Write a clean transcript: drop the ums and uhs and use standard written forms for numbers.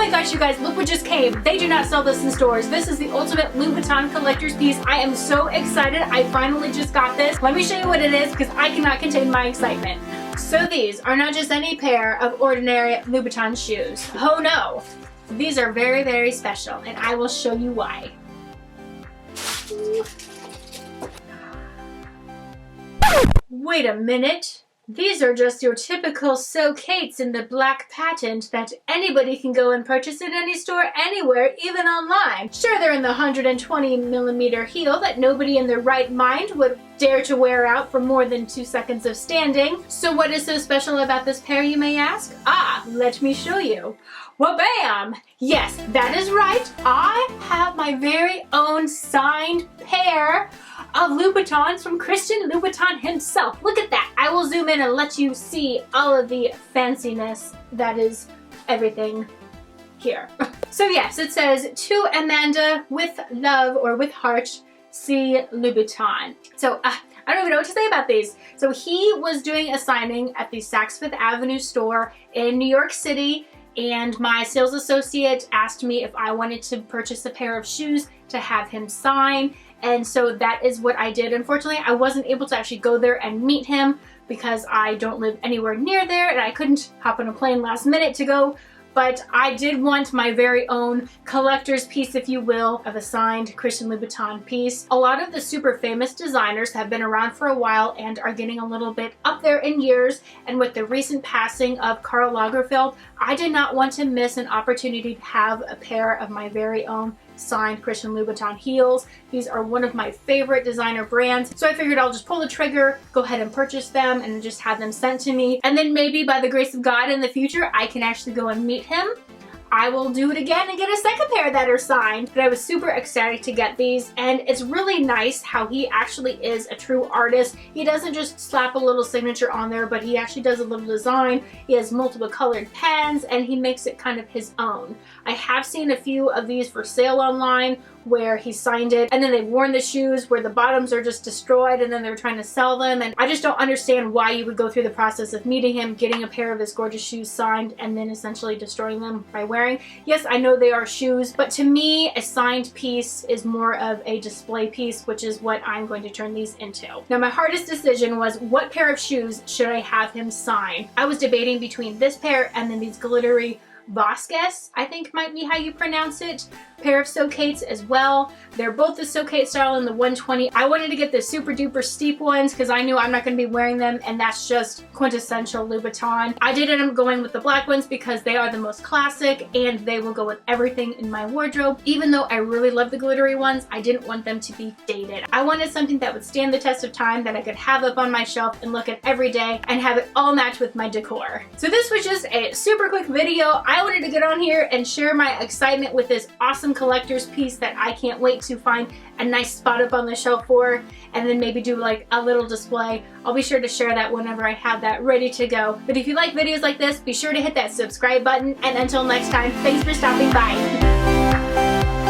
my gosh, you guys, look what just came. They do not sell this in stores. This is the ultimate Louboutin collector's piece. I am so excited. I finally just got this. Let me show you what it is because I cannot contain my excitement. So these are not just any pair of ordinary Louboutin shoes. Oh no. These are very, very special, and I will show you why. Wait a minute. These are just your typical so-cates in the black patent that anybody can go and purchase in any store anywhere, even online. Sure, they're in the 120mm heel that nobody in their right mind would dare to wear out for more than 2 seconds of standing. So what is so special about this pair, you may ask? Ah, let me show you. Well, bam! Yes, that is right. I have my very own signed pair of Louboutins from Christian Louboutin himself. Look at that. I will zoom in and let you see all of the fanciness that is everything here. So yes, it says, to Amanda with love or with heart, C. Louboutin. So I don't even know what to say about these. So he was doing a signing at the Saks Fifth Avenue store in New York City, and my sales associate asked me if I wanted to purchase a pair of shoes to have him sign. And so that is what I did. Unfortunately, I wasn't able to actually go there and meet him because I don't live anywhere near there and I couldn't hop on a plane last minute to go. But I did want my very own collector's piece, if you will, of a signed Christian Louboutin piece. A lot of the super famous designers have been around for a while and are getting a little bit up there in years. And with the recent passing of Karl Lagerfeld, I did not want to miss an opportunity to have a pair of my very own signed Christian Louboutin heels. These are one of my favorite designer brands, so I figured I'll just pull the trigger, go ahead and purchase them, and just have them sent to me. And then maybe by the grace of God in the future, I can actually go and meet him. I will do it again and get a second pair that are signed. But I was super excited to get these, and it's really nice how he actually is a true artist. He doesn't just slap a little signature on there, but he actually does a little design. He has multiple colored pens, and he makes it kind of his own. I have seen a few of these for sale online where he signed it and then they've worn the shoes where the bottoms are just destroyed and then they're trying to sell them, and I just don't understand why you would go through the process of meeting him, getting a pair of his gorgeous shoes signed, and then essentially destroying them by wearing. Yes, I know they are shoes, but to me a signed piece is more of a display piece, which is what I'm going to turn these into. Now my hardest decision was what pair of shoes should I have him sign. I was debating between this pair and then these glittery Vasquez, I think might be how you pronounce it, pair of so-cates as well. They're both the so-cate style in the 120. I wanted to get the super duper steep ones because I knew I'm not going to be wearing them, and that's just quintessential Louboutin. I did end up going with the black ones because they are the most classic and they will go with everything in my wardrobe. Even though I really love the glittery ones, I didn't want them to be dated. I wanted something that would stand the test of time, that I could have up on my shelf and look at every day and have it all match with my decor. So this was just a super quick video. I wanted to get on here and share my excitement with this awesome collector's piece that I can't wait to find a nice spot up on the shelf for, and then maybe do like a little display. I'll be sure to share that whenever I have that ready to go. But if you like videos like this, be sure to hit that subscribe button, and until next time, thanks for stopping by.